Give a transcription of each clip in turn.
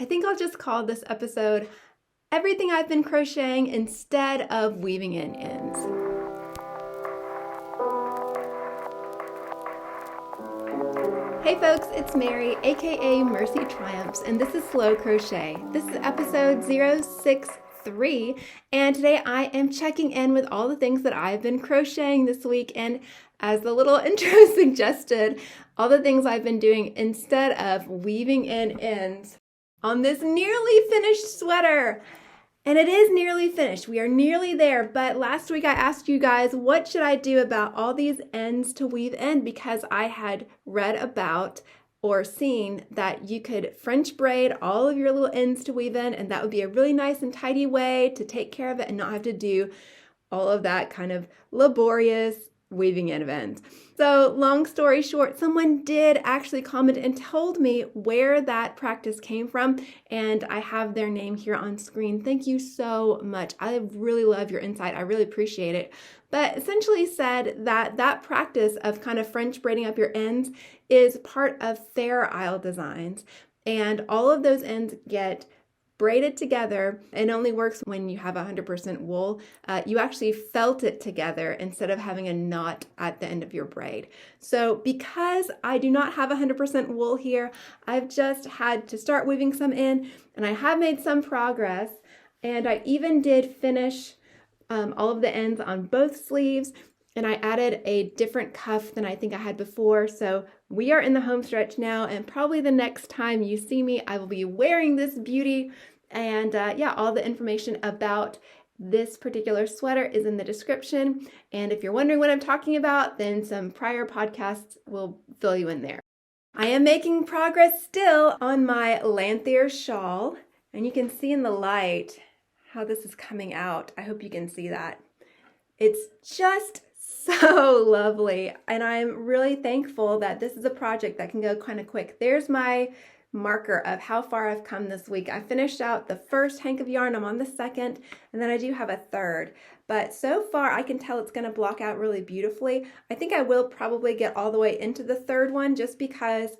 I think I'll just call this episode Everything I've Been Crocheting instead of weaving in ends. Hey folks, it's Mary, aka MercyTriumphs, and this is Slow Crochet. This is episode 063, and today I am checking in with all the things that I've been crocheting this week, and as the little intro suggested, all the things I've been doing instead of weaving in ends on this nearly finished sweater. And it is nearly finished. We are nearly there. But last week I asked you guys, what should I do about all these ends to weave in? Because I had read about or seen that you could French braid all of your little ends to weave in, and that would be a really nice and tidy way to take care of it and not have to do all of that kind of laborious weaving in of ends. So long story short, someone did actually comment and told me where that practice came from, and I have their name here on screen. Thank you so much. I really love your insight. I really appreciate it. But essentially said that that practice of kind of French braiding up your ends is part of Fair Isle designs, and all of those ends get braided together. It only works when you have 100% wool. You actually felt it together instead of having a knot at the end of your braid. So because I do not have 100% wool here, I've just had to start weaving some in, and I have made some progress, and I even did finish all of the ends on both sleeves, and I added a different cuff than I think I had before. So we are in the home stretch now, and probably the next time you see me, I will be wearing this beauty. And yeah, all the information about this particular sweater is in the description. And if you're wondering what I'm talking about, then some prior podcasts will fill you in there. I am making progress still on my Lanthier shawl, and you can see in the light how this is coming out. I hope you can see that. It's just so lovely, and I'm really thankful that this is a project that can go kind of quick. There's my marker of how far I've come this week. I finished out the first hank of yarn. I'm on the second, and then I do have a third. But so far, I can tell it's going to block out really beautifully. I think I will probably get all the way into the third one just because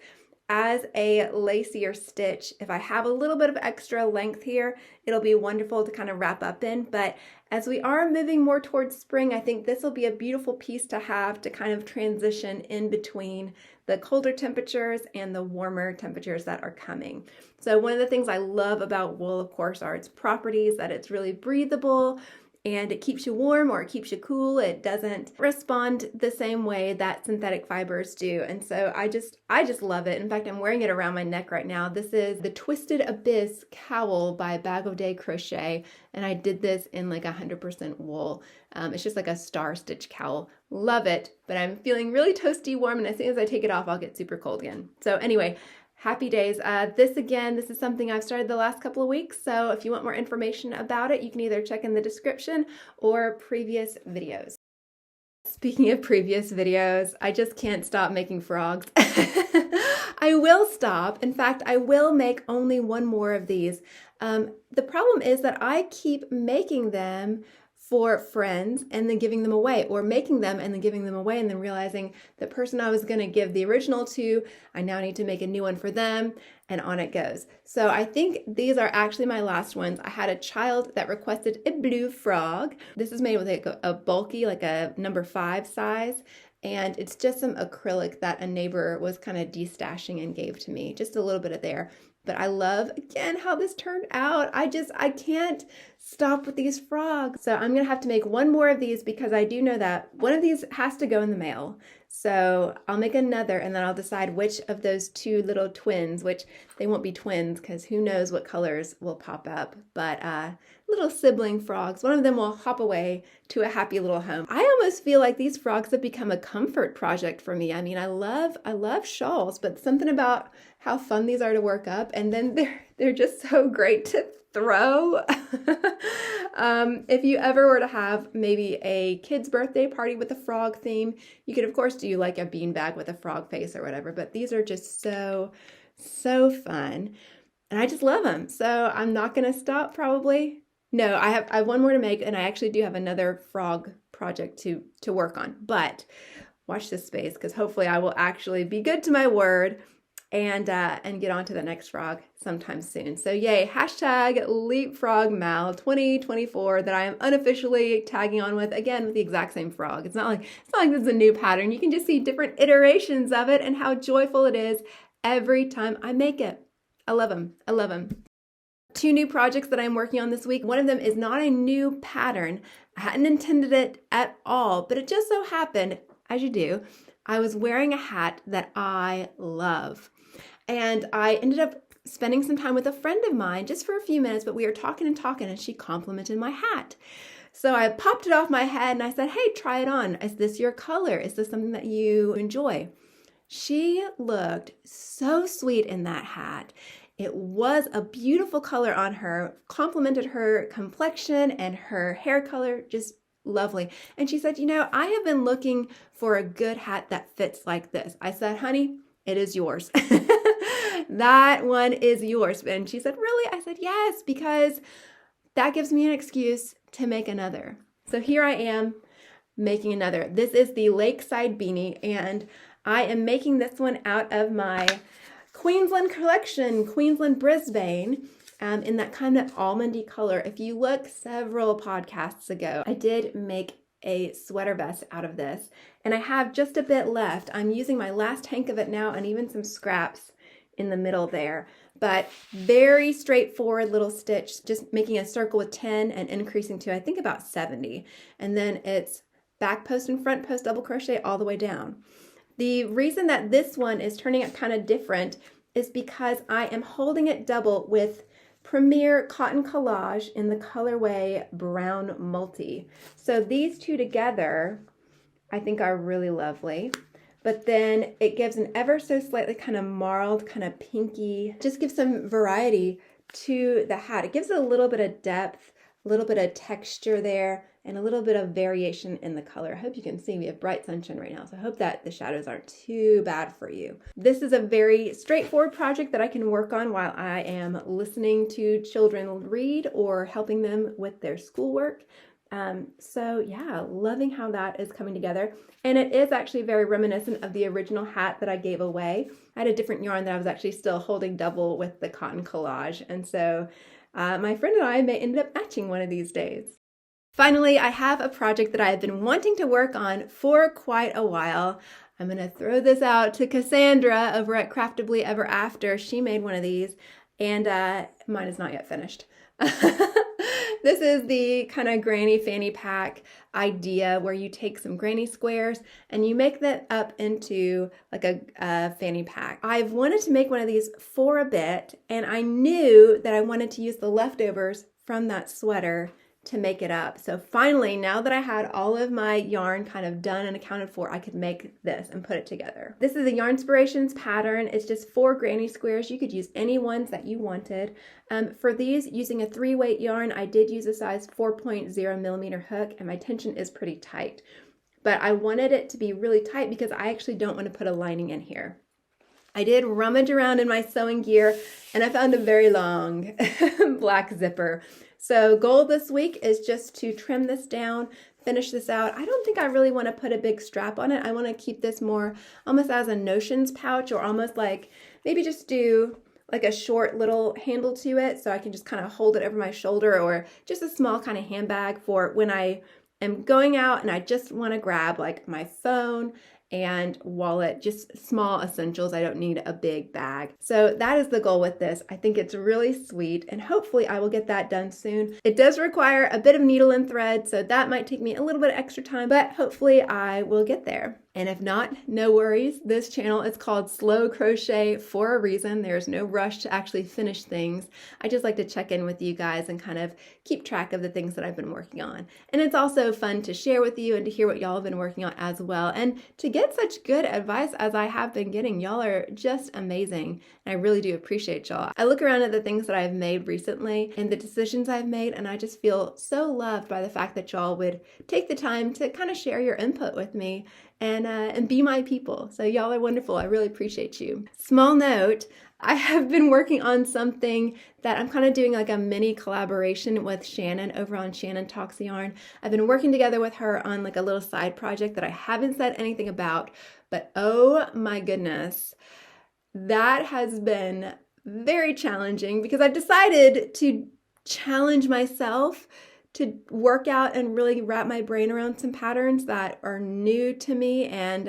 as a lacier stitch, if I have a little bit of extra length here, it'll be wonderful to kind of wrap up in. But as we are moving more towards spring, I think this will be a beautiful piece to have to kind of transition in between the colder temperatures and the warmer temperatures that are coming. So one of the things I love about wool, of course, are its properties, that it's really breathable, and it keeps you warm or it keeps you cool. It doesn't respond the same way that synthetic fibers do. And so I just love it. In fact, I'm wearing it around my neck right now. This is the Twisted Abyss Cowl by Bag of Day Crochet. And I did this in like 100% wool. It's just like a star stitch cowl. Love it. But I'm feeling really toasty warm. And as soon as I take it off, I'll get super cold again. So anyway, happy days. This is something I've started the last couple of weeks. So if you want more information about it, you can either check in the description or previous videos. Speaking of previous videos, I just can't stop making frogs. I will stop. In fact, I will make only one more of these. The problem is that I keep making them for friends and then giving them away, or making them and then giving them away and then realizing the person I was going to give the original to, I now need to make a new one for them, and on it goes. So I think these are actually my last ones. I had a child that requested a blue frog. This is made with a bulky, like a number 5 size, and it's just some acrylic that a neighbor was kind of destashing and gave to me, just a little bit of there. But I love, again, how this turned out. I can't stop with these frogs. So I'm going to have to make one more of these because I do know that one of these has to go in the mail. So I'll make another, and then I'll decide which of those two little twins, which they won't be twins because who knows what colors will pop up, but little sibling frogs. One of them will hop away to a happy little home. I almost feel like these frogs have become a comfort project for me. I mean, I love shawls, but something about how fun these are to work up, and then they're just so great to throw. If you ever were to have maybe a kid's birthday party with a frog theme, you could of course do like a beanbag with a frog face or whatever, but these are just so fun, and I just love them. So I'm not gonna stop probably. No, I have one more to make, and I actually do have another frog project to work on, but watch this space because hopefully I will actually be good to my word and get on to the next frog sometime soon. So yay, hashtag leapfrogmal 2024 that I am unofficially tagging on with, again, with the exact same frog. It's not like this is a new pattern. You can just see different iterations of it and how joyful it is every time I make it. I love them. I love them. 2 new projects that I'm working on this week. One of them is not a new pattern. I hadn't intended it at all, but it just so happened, as you do, I was wearing a hat that I love. And I ended up spending some time with a friend of mine just for a few minutes, but we were talking and she complimented my hat. So I popped it off my head and I said, hey, try it on. Is this your color? Is this something that you enjoy? She looked so sweet in that hat. It was a beautiful color on her, complimented her complexion and her hair color, just lovely. And she said, I have been looking for a good hat that fits like this. I said, honey, it is yours. That one is yours. And she said, really? I said, yes, because that gives me an excuse to make another. So here I am making another. This is the Lakeside beanie, and I am making this one out of my Queensland collection, Queensland Brisbane, in that kind of almondy color. If you look several podcasts ago, I did make a sweater vest out of this, and I have just a bit left. I'm using my last hank of it now and even some scraps in the middle there, but very straightforward little stitch, just making a circle with 10 and increasing to, I think, about 70. And then it's back post and front post double crochet all the way down. The reason that this one is turning out kind of different is because I am holding it double with Premier Cotton Collage in the colorway Brown Multi. So these two together, I think, are really lovely. But then it gives an ever so slightly kind of marled, kind of pinky, just gives some variety to the hat. It gives it a little bit of depth, a little bit of texture there, and a little bit of variation in the color. I hope you can see we have bright sunshine right now, so I hope that the shadows aren't too bad for you. This is a very straightforward project that I can work on while I am listening to children read or helping them with their schoolwork. So yeah, loving how that is coming together. And it is actually very reminiscent of the original hat that I gave away. I had a different yarn that I was actually still holding double with the Cotton Collage. And so my friend and I may end up matching one of these days. Finally, I have a project that I've been wanting to work on for quite a while. I'm going to throw this out to Cassandra over at Craftably Ever After. She made one of these, and mine is not yet finished. This is the kind of granny fanny pack idea where you take some granny squares and you make that up into like a fanny pack. I've wanted to make one of these for a bit, and I knew that I wanted to use the leftovers from that sweater to make it up. So finally, now that I had all of my yarn kind of done and accounted for, I could make this and put it together. This is a Yarnspirations pattern. It's just 4 granny squares. You could use any ones that you wanted. For these, using a 3-weight yarn, I did use a size 4.0 millimeter hook, and my tension is pretty tight. But I wanted it to be really tight because I actually don't want to put a lining in here. I did rummage around in my sewing gear, and I found a very long black zipper. So goal this week is just to trim this down, finish this out. I don't think I really want to put a big strap on it. I want to keep this more almost as a notions pouch, or almost like maybe just do like a short little handle to it so I can just kind of hold it over my shoulder, or just a small kind of handbag for when I am going out and I just want to grab like my phone and wallet, just small essentials. I don't need a big bag. So that is the goal with this. I think it's really sweet, and hopefully I will get that done soon. It does require a bit of needle and thread, so that might take me a little bit of extra time, but hopefully I will get there. And if not, no worries. This channel is called Slow Crochet for a reason. There's no rush to actually finish things. I just like to check in with you guys and kind of keep track of the things that I've been working on. And it's also fun to share with you and to hear what y'all have been working on as well. And to get such good advice as I have been getting. Y'all are just amazing. And I really do appreciate y'all. I look around at the things that I've made recently and the decisions I've made, and I just feel so loved by the fact that y'all would take the time to kind of share your input with me and be my people. So y'all are wonderful. I really appreciate you. Small note, I have been working on something that I'm kind of doing like a mini collaboration with Shannon over on Shannon Talks Yarn. I've been working together with her on like a little side project that I haven't said anything about, but oh my goodness. that has been very challenging because I've decided to challenge myself to work out and really wrap my brain around some patterns that are new to me, and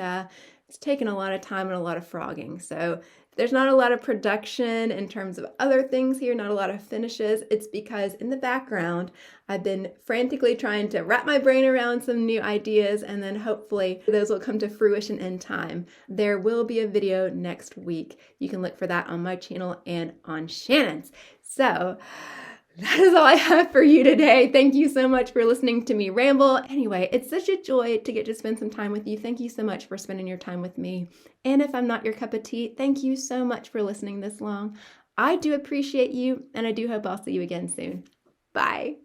it's taken a lot of time and a lot of frogging. So there's not a lot of production in terms of other things here, not a lot of finishes. It's because in the background, I've been frantically trying to wrap my brain around some new ideas, and then hopefully those will come to fruition in time. There will be a video next week. You can look for that on my channel and on Shannon's. So that is all I have for you today. Thank you so much for listening to me ramble. Anyway, it's such a joy to get to spend some time with you. Thank you so much for spending your time with me. And if I'm not your cup of tea, thank you so much for listening this long. I do appreciate you, and I do hope I'll see you again soon. Bye.